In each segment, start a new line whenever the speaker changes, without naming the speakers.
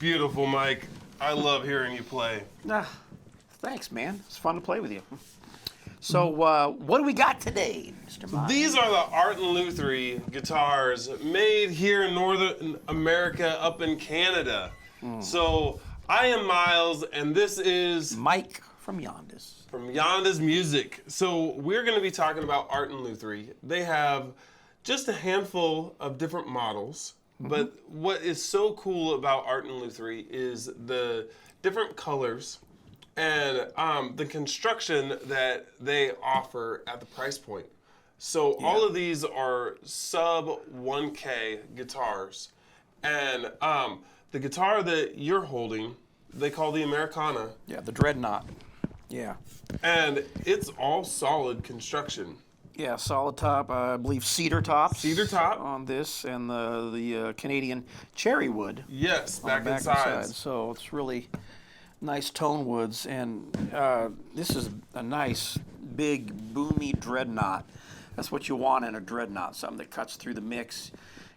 beautiful, Mike. I love hearing you play.
Thanks, man. It's fun to play with you. So, what do we got today, Mr. Mike?
These are the Art and Lutherie guitars made here in Northern America up in Canada. So, I am Miles, and this is
Mike from Yandas.
From Yandas Music. So, we're going to be talking about Art and Lutherie. They have just a handful of different models, but what is so cool about Art and Lutherie is the different colors and the construction that they offer at the price point. So all of these are sub 1K guitars. And the guitar that you're holding, they call the Americana.
Yeah, the Dreadnought. Yeah.
And it's all solid construction.
Yeah, solid top, I believe cedar tops.
Cedar top.
On this, and the Canadian cherry wood.
Yes, back and
side.
sides.
So it's really nice tone woods, and this is a nice, big, boomy Dreadnought. That's what you want in a Dreadnought, something that cuts through the mix.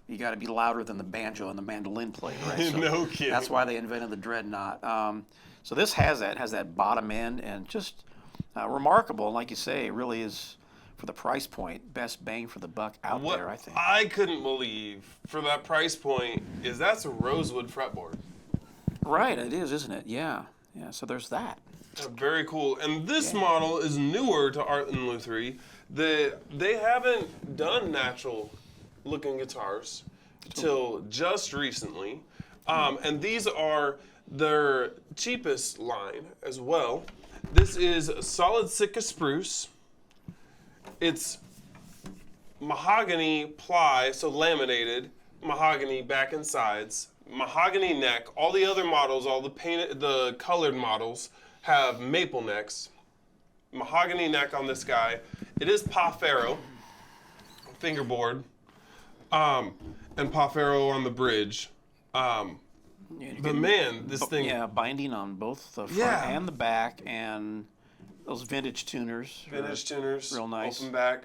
You got to be louder than the banjo and the mandolin player, right? So
no kidding.
That's why they invented the Dreadnought. So this has that bottom end, and just remarkable. And like you say, it really is, for the price point, best bang for the buck out there, I think.
I couldn't believe for that price point is that's a rosewood fretboard.
Right, it is, isn't it? Yeah. Yeah, so there's that.
Very cool. And this model is newer to Art and Lutherie. They haven't done natural looking guitars till just recently. And these are their cheapest line as well. This is solid Sitka spruce. It's mahogany ply, so laminated, mahogany back and sides, mahogany neck. All the other models, all the colored models have maple necks. Mahogany neck on this guy. It is Pa-Ferro fingerboard, and Pa-Ferro on the bridge. But man, this thing.
Yeah, binding on both the front and the back, and those vintage tuners.
Vintage tuners.
Real nice.
Open back.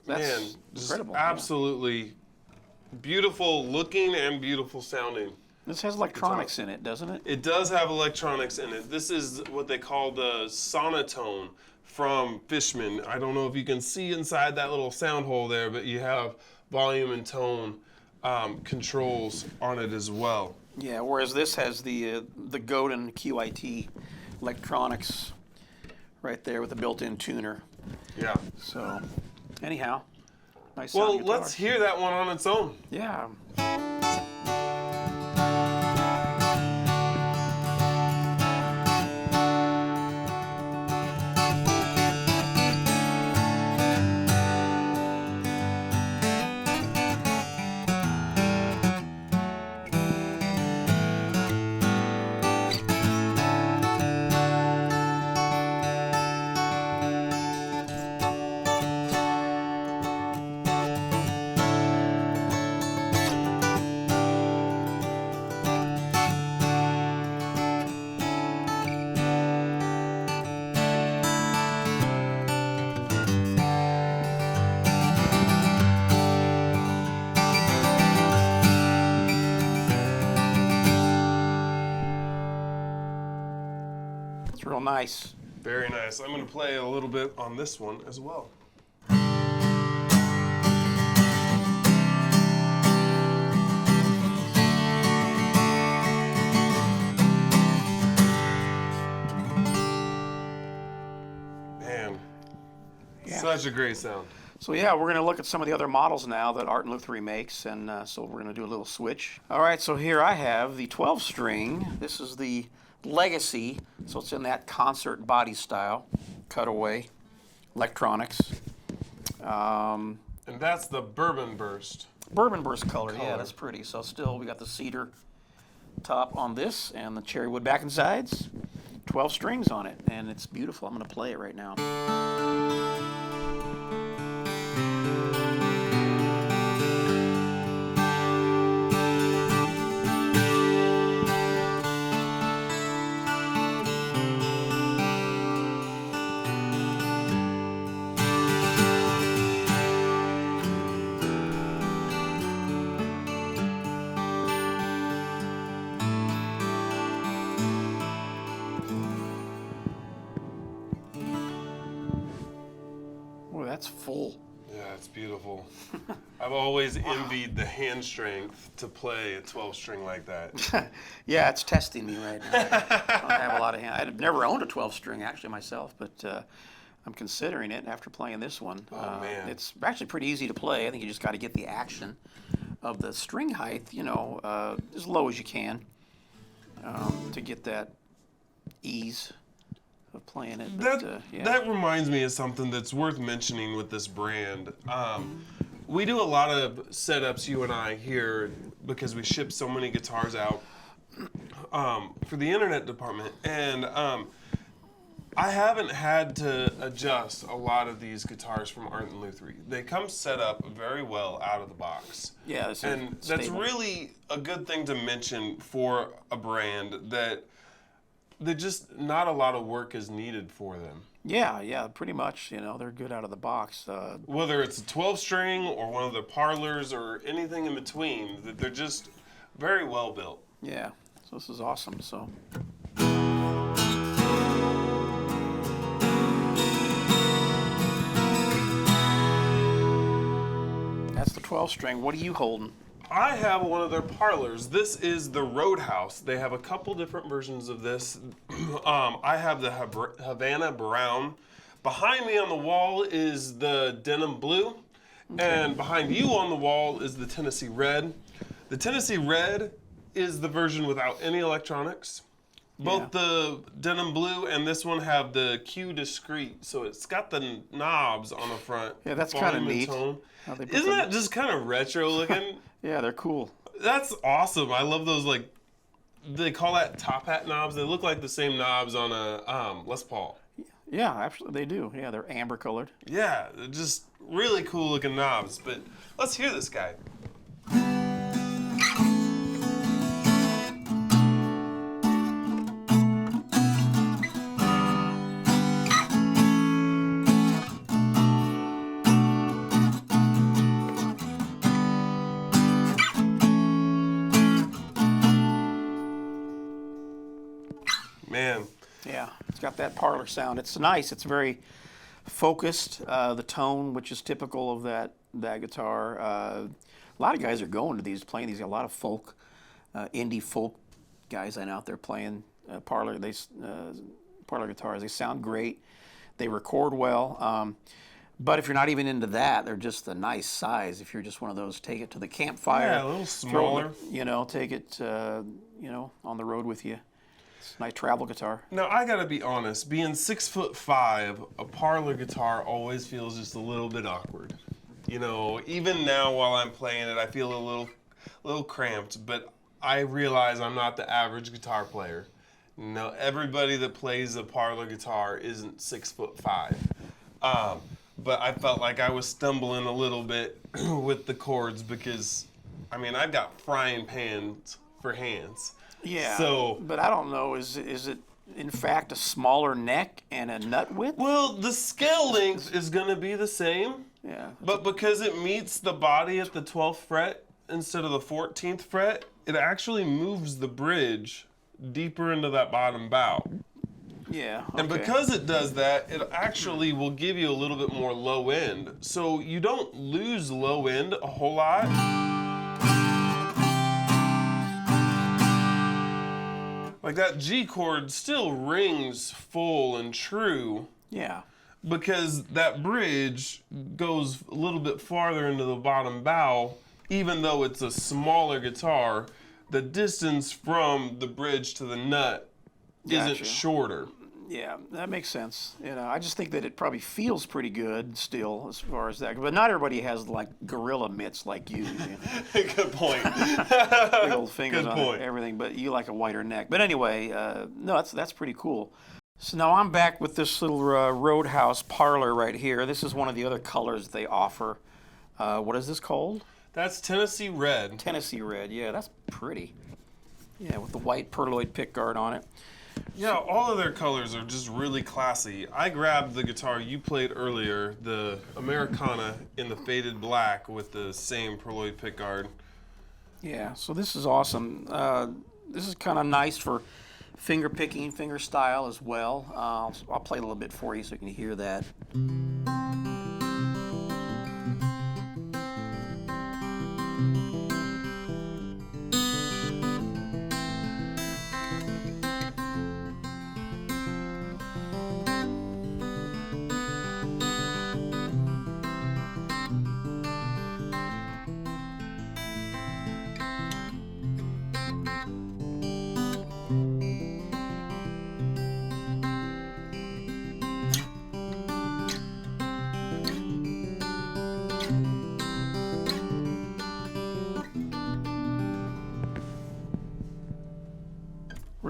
That's
man, just
incredible.
Absolutely beautiful looking and beautiful sounding.
This has electronics in it, doesn't it?
It does have electronics in it. This is what they call the sonotone from Fishman. I don't know if you can see inside that little sound hole there, but you have volume and tone controls on it as well.
Yeah, whereas this has the Godin QIT electronics right there with the built-in tuner.
Yeah.
So, anyhow, nice
Well,
sound guitar.
let's hear that one on its own.
Yeah. Real nice.
Very nice. I'm going to play a little bit on this one as well. Man, such a great sound.
So yeah, we're going to look at some of the other models now that Art and Lutherie makes, and so we're going to do a little switch. All right, so here I have the 12-string. This is the Legacy, so it's in that concert body style, cutaway, electronics.
And that's the Bourbon Burst.
Bourbon Burst color, yeah, that's pretty. So still, we got the cedar top on this and the cherry wood back and sides. 12 strings on it, and it's beautiful. I'm going to play it right now. full.
Yeah, it's beautiful. I've always envied the hand strength to play a 12-string like that.
Yeah, it's testing me right now. I don't have a lot of hand. I've never owned a 12-string actually myself, but I'm considering it after playing this one.
Oh, man.
It's actually pretty easy to play. I think you just got to get the action of the string height, as low as you can to get that ease of playing it. But,
That reminds me of something that's worth mentioning with this brand. We do a lot of setups, you and I, here because we ship so many guitars out for the internet department. And I haven't had to adjust a lot of these guitars from Art and Lutherie. They come set up very well out of the box.
Yeah,
and that's really a good thing to mention for a brand that just not a lot of work is needed for them.
Yeah, pretty much. They're good out of the box.
Whether it's a 12-string or one of the parlors or anything in between, that they're just very well built.
Yeah, so this is awesome. So. That's the 12-string. What are you holding?
I have one of their parlors. This is the Roadhouse. They have a couple different versions of this. I have the Havana Brown. Behind me on the wall is the Denim Blue. Okay. And behind you on the wall is the Tennessee Red. The Tennessee Red is the version without any electronics. Both the Denim Blue and this one have the Q discrete, so it's got the knobs on the front.
Yeah, that's kind of neat.
Isn't that just kind of retro looking?
Yeah, they're cool.
That's awesome. I love those, they call that top hat knobs. They look like the same knobs on a Les Paul.
Yeah, actually they do. Yeah, they're amber colored.
Yeah, they're just really cool looking knobs. But let's hear this guy. Man.
Yeah, it's got that parlor sound. It's nice. It's very focused. The tone, which is typical of that guitar. A lot of guys are going to these, playing these. A lot of folk, indie folk guys out there playing parlor. Parlor guitars. They sound great. They record well. But if you're not even into that, they're just a nice size. If you're just one of those, take it to the campfire.
Yeah, a little smaller.
Take it, on the road with you. It's a nice travel guitar.
Now, I gotta be honest, being 6'5", a parlor guitar always feels just a little bit awkward. Even now while I'm playing it, I feel a little cramped, but I realize I'm not the average guitar player. No, everybody that plays a parlor guitar isn't 6'5". But I felt like I was stumbling a little bit with the chords because, I've got frying pans for hands.
Yeah,
so,
but I don't know, is it in fact a smaller neck and a nut width?
Well, the scale length is going to be the same.
Yeah.
But because it meets the body at the 12th fret instead of the 14th fret, it actually moves the bridge deeper into that bottom bow.
Yeah. Okay.
And because it does that, it actually will give you a little bit more low end. So you don't lose low end a whole lot. Like that G chord still rings full and true.
Yeah.
Because that bridge goes a little bit farther into the bottom bow, even though it's a smaller guitar, the distance from the bridge to the nut isn't shorter.
Yeah, that makes sense. I just think that it probably feels pretty good still as far as that. But not everybody has like gorilla mitts like you.
Good point.
Big old fingers on everything, but you like a wider neck. But anyway, no, that's pretty cool. So now I'm back with this little Roadhouse parlor right here. This is one of the other colors they offer. What is this called?
That's Tennessee Red.
Tennessee Red, yeah, that's pretty. Yeah, with the white perloid pickguard on it.
Yeah, all of their colors are just really classy. I grabbed the guitar you played earlier, the Americana, in the faded black with the same perloid pickguard.
Yeah, so this is awesome. This is kind of nice for finger picking, finger style as well. I'll play a little bit for you so you can hear that.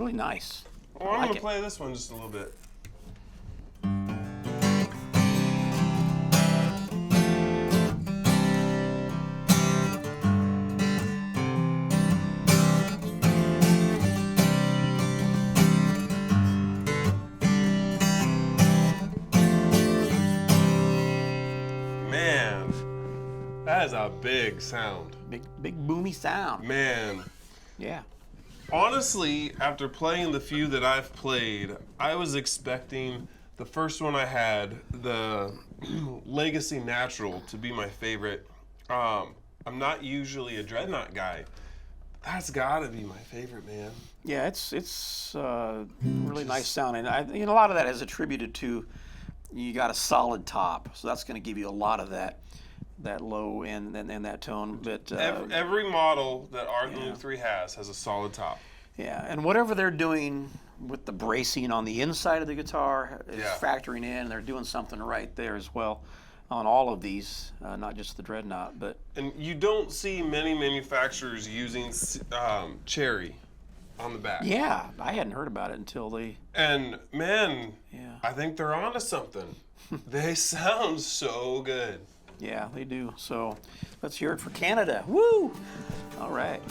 really nice.
Well, I'm going to play this one just a little bit. Man, that is a big sound.
Big boomy sound.
Man.
Yeah.
Honestly, after playing the few that I've played, I was expecting the first one I had, the Legacy Natural, to be my favorite. I'm not usually a Dreadnought guy. That's gotta be my favorite, man.
Yeah, it's really nice sound, and a lot of that is attributed to you got a solid top, so that's going to give you a lot of that low end and that tone. But
every model that Art and Lutherie has a solid top.
Yeah, and whatever they're doing with the bracing on the inside of the guitar is factoring in. They're doing something right there as well on all of these, not just the Dreadnought. But
and you don't see many manufacturers using cherry on the back.
Yeah, I hadn't heard about it until they.
And man, I think they're onto something. They sound so good.
Yeah, they do. So let's hear it for Canada. Woo! All right.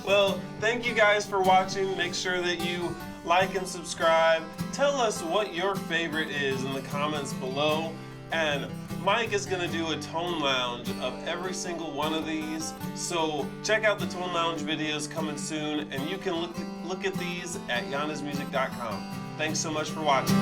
Well, thank you guys for watching. Make sure that you like and subscribe. Tell us what your favorite is in the comments below. And Mike is going to do a tone lounge of every single one of these. So check out the tone lounge videos coming soon. And you can look at these at yandasmusic.com. Thanks so much for watching.